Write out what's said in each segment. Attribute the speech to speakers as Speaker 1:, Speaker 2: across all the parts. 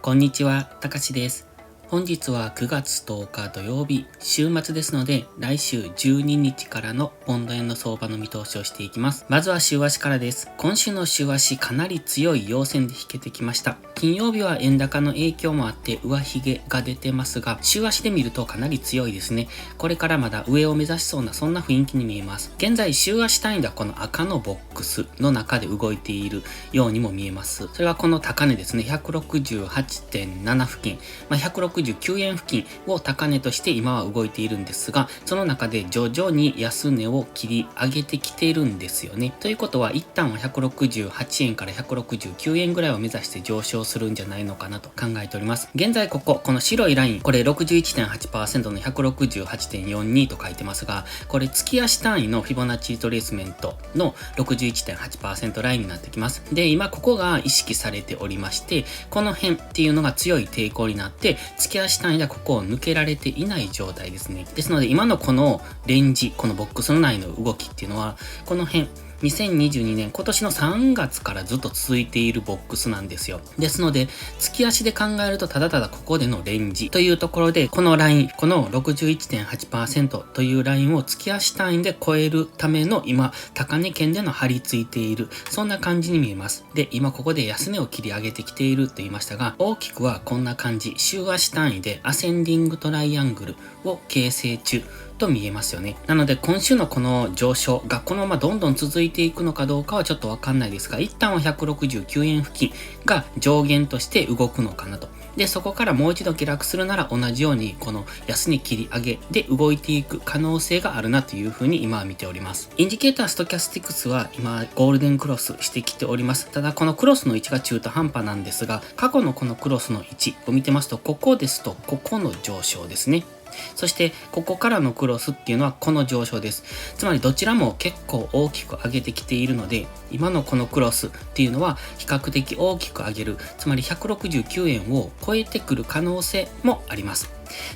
Speaker 1: こんにちは、たかしです。本日は9月10日土曜日、週末ですので、来週12日からのポンド円の相場の見通しをしていきます。まずは週足からです。今週の週足かなり強い陽線で引けてきました。金曜日は円高の影響もあって上髭が出てますが、週足で見るとかなり強いですね。これからまだ上を目指しそうなそんな雰囲気に見えます。現在週足単位ではこの赤のボックスの中で動いているようにも見えます。それはこの高値ですね、168.7 付近、169円付近を高値として今は動いているんですが、その中で徐々に安値を切り上げてきているんですよね。ということは一旦は168円から169円ぐらいを目指して上昇するんじゃないのかなと考えております。現在この白いライン、これ 61.8% の 168.42 と書いてますが、これ月足単位のフィボナッチリトレースメントの 61.8% ラインになってきます。で、今ここが意識されておりまして、この辺っていうのが強い抵抗になって、月足単位ではここを抜けられていない状態ですね。ですので今のこのレンジ、このボックスの内の動きっていうのは、この辺、2022年今年の3月からずっと続いているボックスなんですよ。ですので、月足で考えるとただただここでのレンジというところで、このライン、この 61.8% というラインを月足単位で超えるための今、高値圏での張り付いている、そんな感じに見えます。で、今ここで安値を切り上げてきていると言いましたが、大きくはこんな感じ、週足単位でアセンディングトライアングルを形成中と見えますよね。なので今週のこの上昇がこのままどんどん続いていくのかどうかはちょっとわかんないですが、一旦は169円付近が上限として動くのかなと。で、そこからもう一度下落するなら同じようにこの安値切り上げで動いていく可能性があるなというふうに今は見ております。インジケーターストキャスティクスは今ゴールデンクロスしてきております。ただこのクロスの位置が中途半端なんですが、過去のこのクロスの位置を見てますと、ここですとここの上昇ですね。そしてここからのクロスっていうのはこの上昇です。つまりどちらも結構大きく上げてきているので、今のこのクロスっていうのは比較的大きく上げる、つまり169円を超えてくる可能性もあります。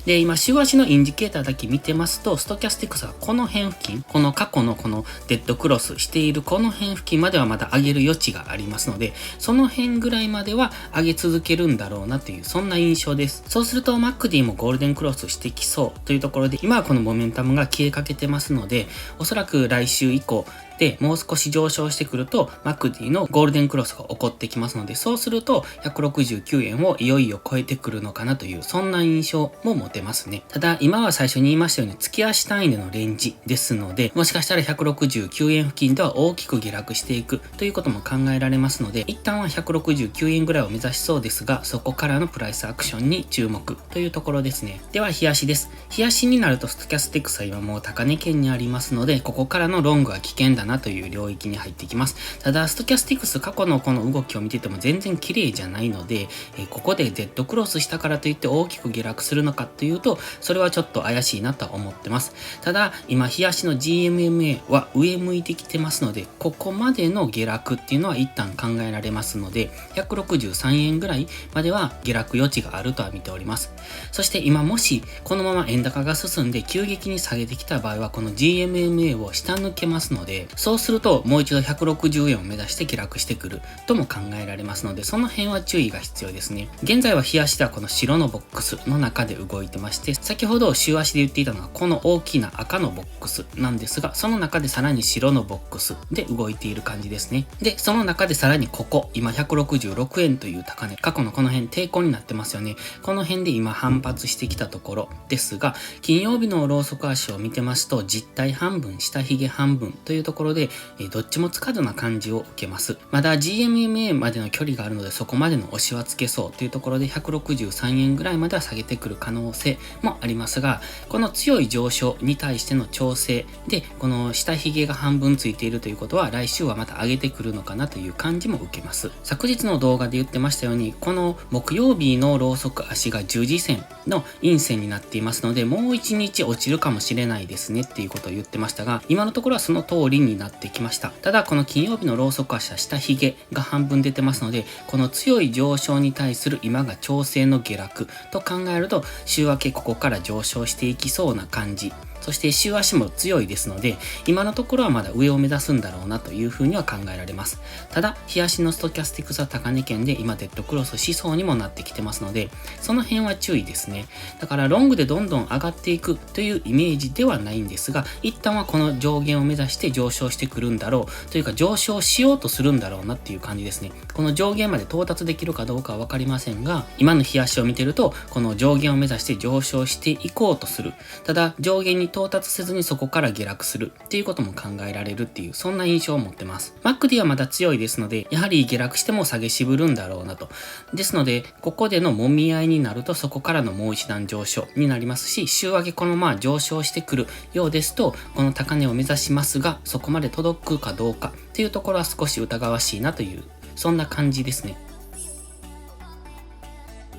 Speaker 1: で、今週足のインジケーターだけ見てますと、ストキャスティクスはこの辺付近、この過去のこのデッドクロスしているこの辺付近まではまだ上げる余地がありますので、その辺ぐらいまでは上げ続けるんだろうなという、そんな印象です。そうするとマクディもゴールデンクロスしてきそうというところで、今はこのモメンタムが消えかけてますので、おそらく来週以降でもう少し上昇してくるとマクディのゴールデンクロスが起こってきますので、そうすると169円をいよいよ超えてくるのかなという、そんな印象も持てますね。ただ今は最初に言いましたように月足単位でのレンジですので、もしかしたら169円付近では大きく下落していくということも考えられますので、一旦は169円ぐらいを目指しそうですが、そこからのプライスアクションに注目というところですね。では日足です。日足になるとストキャスティクスは今もう高値圏にありますので、ここからのロングは危険だなという領域に入ってきます。ただストキャスティクス過去のこの動きを見てても全然綺麗じゃないので、ここでデッドクロスしたからといって大きく下落するのかというと、それはちょっと怪しいなと思ってます。ただ今日足の GMMA は上向いてきてますので、ここまでの下落っていうのは一旦考えられますので、163円ぐらいまでは下落余地があるとは見ております。そして今もしこのまま円高が進んで急激に下げてきた場合は、この GMMA を下抜けますので、そうするともう一度160円を目指して下落してくるとも考えられますので、その辺は注意が必要ですね。現在は日足ではこの白のボックスの中で動いてまして、先ほど週足で言っていたのはこの大きな赤のボックスなんですが、その中でさらに白のボックスで動いている感じですね。で、その中でさらにここ、今166円という高値、過去のこの辺抵抗になってますよね。この辺で今反発してきたところですが、金曜日のローソク足を見てますと、実体半分、下髭半分というところで、どっちもつかずな感じを受けます。まだ GMMA までの距離があるので、そこまでの押しはつけそうというところで163円ぐらいまでは下げてくる可能性もありますが、この強い上昇に対しての調整で、この下髭が半分ついているということは、来週はまた上げてくるのかなという感じも受けます。昨日の動画で言ってましたように、この木曜日のローソク足が十字線の陰線になっていますので、もう1日落ちるかもしれないですねっていうことを言ってましたが、今のところはその通りになってきました。ただこの金曜日のローソク足は下髭が半分出てますので、この強い上昇に対する今が調整の下落と考えると、週明けここから上昇していきそうな感じ、そして週足も強いですので、今のところはまだ上を目指すんだろうなというふうには考えられます。ただ、日足のストキャスティクスは高値圏で今デッドクロスしそうにもなってきてますので、その辺は注意ですね。だからロングでどんどん上がっていくというイメージではないんですが、一旦はこの上限を目指して上昇してくるんだろうというか上昇しようとするんだろうなっていう感じですね。この上限まで到達できるかどうかはわかりませんが、今の日足を見てると、この上限を目指して上昇していこうとする。ただ、上限に到達せずにそこから下落するっていうことも考えられるっていう、そんな印象を持ってます。MACD はまだ強いですので、やはり下落しても下げ渋るんだろうなと。ですので、ここでの揉み合いになると、そこからのもう一段上昇になりますし、週明けこのまま上昇してくるようですと、この高値を目指しますが、そこまで届くかどうかっていうところは少し疑わしいなという、そんな感じですね。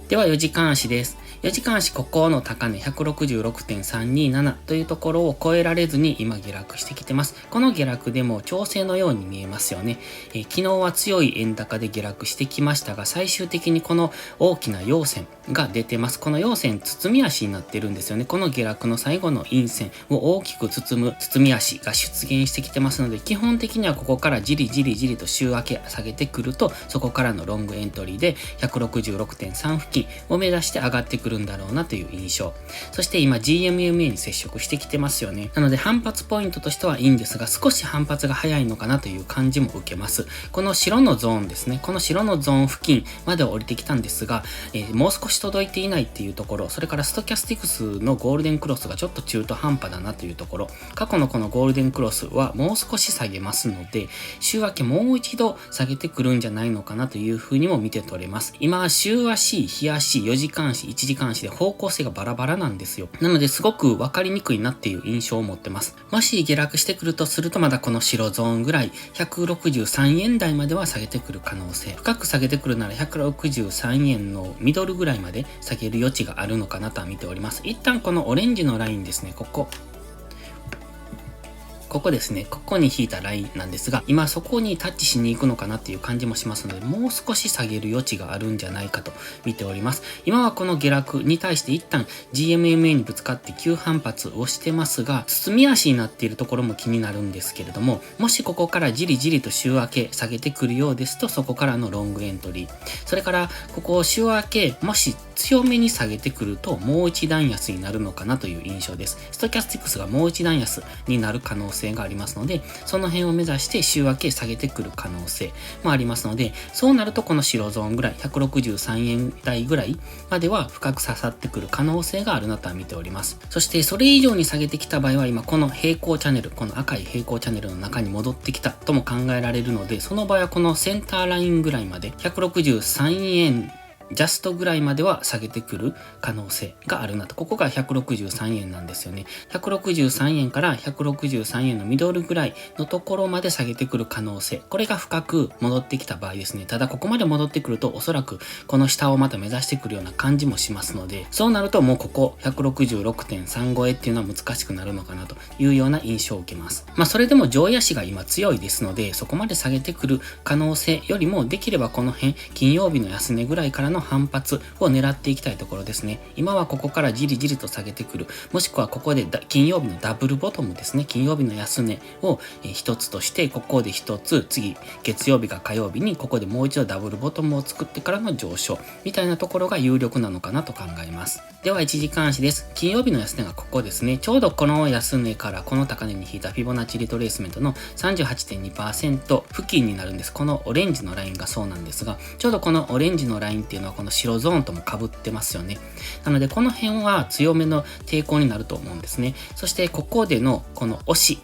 Speaker 1: では4時間足です。4時間足ここの高値 166.327 というところを超えられずに今下落してきてます。この下落でも調整のように見えますよね。昨日は強い円高で下落してきましたが、最終的にこの大きな陽線が出てます。この陽線包み足になってるんですよね。この下落の最後の陰線を大きく包む包み足が出現してきてますので、基本的にはここからじりじりじりと週明け下げてくると、そこからのロングエントリーで 166.3 付近を目指して上がってくるんだろうなという印象。そして今 GMMA に接触してきてますよね。なので反発ポイントとしてはいいんですが、少し反発が早いのかなという感じも受けます。この白のゾーンですね。この白のゾーン付近まで降りてきたんですが、もう少し届いていないっていうところ、それからストキャスティクスのゴールデンクロスがちょっと中途半端だなというところ、過去のこのゴールデンクロスはもう少し下げますので、週明けもう一度下げてくるんじゃないのかなというふうにも見て取れます。今、週足、日足、4時間足、1時間足で方向性がバラバラなんですよ。なのですごく分かりにくいなっていう印象を持ってます。もし下落してくるとすると、まだこの白ゾーンぐらい163円台までは下げてくる可能性。深く下げてくるなら163円のミドルぐらいまで下げる余地があるのかなとは見ております。一旦このオレンジのラインですね、ここですね。ここに引いたラインなんですが、今そこにタッチしに行くのかなっていう感じもしますので、もう少し下げる余地があるんじゃないかと見ております。今はこの下落に対して一旦 GMMA にぶつかって急反発をしてますが、包み足になっているところも気になるんですけれども、もしここからじりじりと週明け下げてくるようですと、そこからのロングエントリー。それから、ここ週明け、もし強めに下げてくると、もう一段安になるのかなという印象です。ストキャスティクスがもう一段安になる可能性がありますので、その辺を目指して週明け下げてくる可能性もありますので、そうなるとこの白ゾーンぐらい、163円台ぐらいまでは深く刺さってくる可能性があるなとは見ております。そしてそれ以上に下げてきた場合は、今この平行チャンネル、この赤い平行チャンネルの中に戻ってきたとも考えられるので、その場合はこのセンターラインぐらいまで、163円ジャストぐらいまでは下げてくる可能性があるなと。ここが163円なんですよね。163円から163円のミドルぐらいのところまで下げてくる可能性。これが深く戻ってきた場合ですね。ただここまで戻ってくるとおそらくこの下をまた目指してくるような感じもしますので、そうなるともうここ 166.3 超えっていうのは難しくなるのかなというような印象を受けます。それでも上位足が今強いですので、そこまで下げてくる可能性よりもできればこの辺、金曜日の安値ぐらいからの反発を狙っていきたいところですね。今はここからじりじりと下げてくる。もしくはここで金曜日のダブルボトムですね。金曜日の安値を一つとして、ここで一つ、次、月曜日か火曜日にここでもう一度ダブルボトムを作ってからの上昇みたいなところが有力なのかなと考えます。では1時間足です。金曜日の安値がここですね。ちょうどこの安値からこの高値に引いたフィボナッチリトレースメントの 38.2% 付近になるんです。このオレンジのラインがそうなんですが、ちょうどこのオレンジのラインっていうのはこの白ゾーンとも被ってますよね。なのでこの辺は強めの抵抗になると思うんですね。そしてここでのこの押し、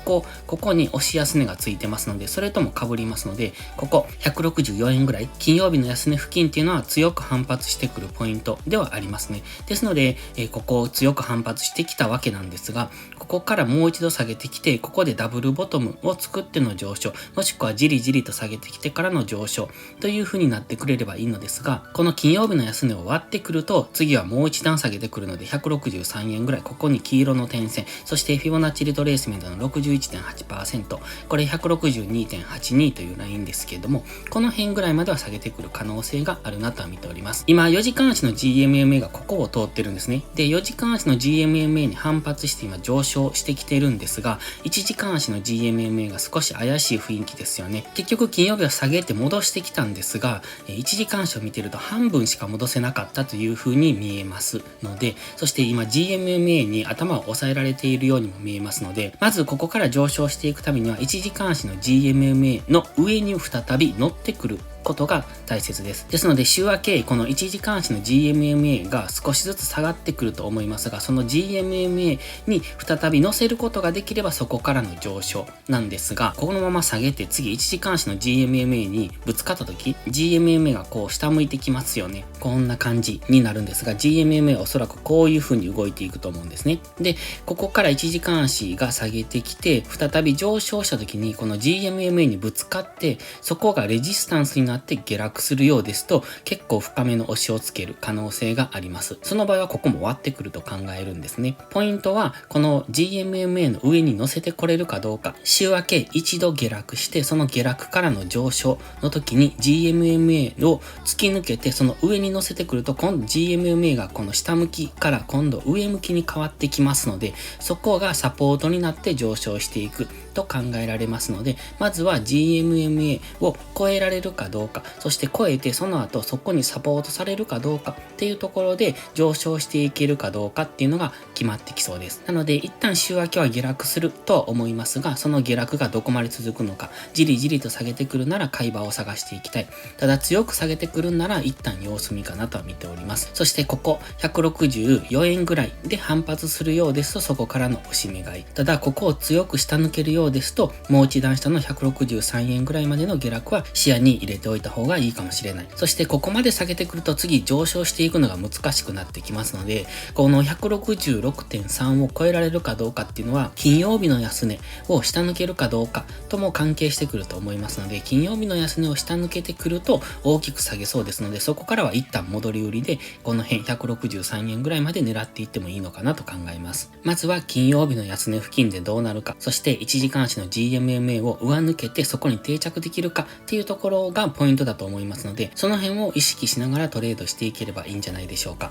Speaker 1: ここに押し安値がついてますので、それとも被りますので、ここ164円ぐらい、金曜日の安値付近っていうのは強く反発してくるポイントではありますね。ですので、ここを強く反発してきたわけなんですが、ここからもう一度下げてきて、ここでダブルボトムを作っての上昇、もしくはじりじりと下げてきてからの上昇という風になってくれればいいのですが、この金曜日の安値を割ってくると、次はもう一段下げてくるので、163円ぐらい、ここに黄色の点線、そしてフィボナッチリトレースメントの61 161.8%、これ 162.82 というラインですけれども、この辺ぐらいまでは下げてくる可能性があるなとは見ております。今、4時間足の GMMA がここを通ってるんですね。で、4時間足の GMMA に反発して今上昇してきてるんですが、1時間足の GMMA が少し怪しい雰囲気ですよね。結局金曜日は下げて戻してきたんですが、1時間足を見てると半分しか戻せなかったという風に見えますので、そして今 GMMA に頭を押さえられているようにも見えますので、まずここから上昇していくためには1時間足の GMMA の上に再び乗ってくることが大切です。ですので週明けこの1時間足の GMMA が少しずつ下がってくると思いますが、その GMMA に再び乗せることができればそこからの上昇なんですが、このまま下げて次1時間足の GMMA にぶつかった時 GMMA がこう下向いてきますよね。こんな感じになるんですが、 GMMA はおそらくこういう風に動いていくと思うんですね。で、ここから1時間足が下げてきて再び上昇した時にこの GMMA にぶつかってそこがレジスタンスになって下落するようですと結構深めの押しをつける可能性があります。その場合はここも割ってくると考えるんですね。ポイントはこの GMMA の上に乗せてこれるかどうか。週明け一度下落してその下落からの上昇の時に GMMA を突き抜けてその上に乗せてくると今度 GMMA がこの下向きから今度上向きに変わってきますので、そこがサポートになって上昇していくと考えられますので、まずは GMMA を超えられるかどうか、そして超えてその後そこにサポートされるかどうかっていうところで上昇していけるかどうかっていうのが決まってきそうです。なので一旦週明けは下落するとは思いますが、その下落がどこまで続くのか、じりじりと下げてくるなら買い場を探していきたい。ただ強く下げてくるなら一旦様子見かなとは見ております。そしてここ164円ぐらいで反発するようですとそこからの押し目買い。ただここを強く下抜けるようですともう一段下の163円ぐらいまでの下落は視野に入れておいた方がいいかもしれない。そしてここまで下げてくると次上昇していくのが難しくなってきますので、この 166.3 を超えられるかどうかっていうのは金曜日の安値を下抜けるかどうかとも関係してくると思いますので、金曜日の安値を下抜けてくると大きく下げそうですので、そこからは一旦戻り売りでこの辺163円ぐらいまで狙っていってもいいのかなと考えます。まずは金曜日の安値付近でどうなるか、そして1時間足の GMMA を上抜けてそこに定着できるかっていうところがポイントだと思いますので、その辺を意識しながらトレードしていければいいんじゃないでしょうか。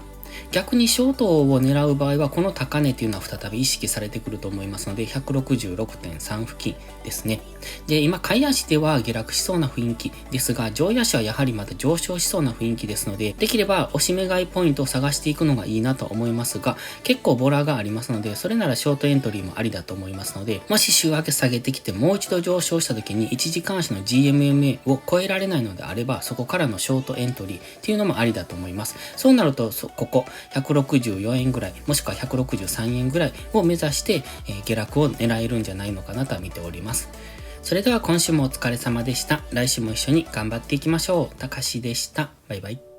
Speaker 1: 逆にショートを狙う場合はこの高値というのは再び意識されてくると思いますので 166.3 付近ですね。で、今買い足では下落しそうな雰囲気ですが、上位足はやはりまた上昇しそうな雰囲気ですので、できれば押し目買いポイントを探していくのがいいなと思いますが、結構ボラがありますのでそれならショートエントリーもありだと思いますので、もし週明け下げてきてもう一度上昇した時に1時間足の GMMA を超えられないのであればそこからのショートエントリーっていうのもありだと思います。そうなるとここ164円ぐらいもしくは163円ぐらいを目指して、下落を狙えるんじゃないのかなとは見ております。それでは今週もお疲れ様でした。来週も一緒に頑張っていきましょう。たかしでした。バイバイ。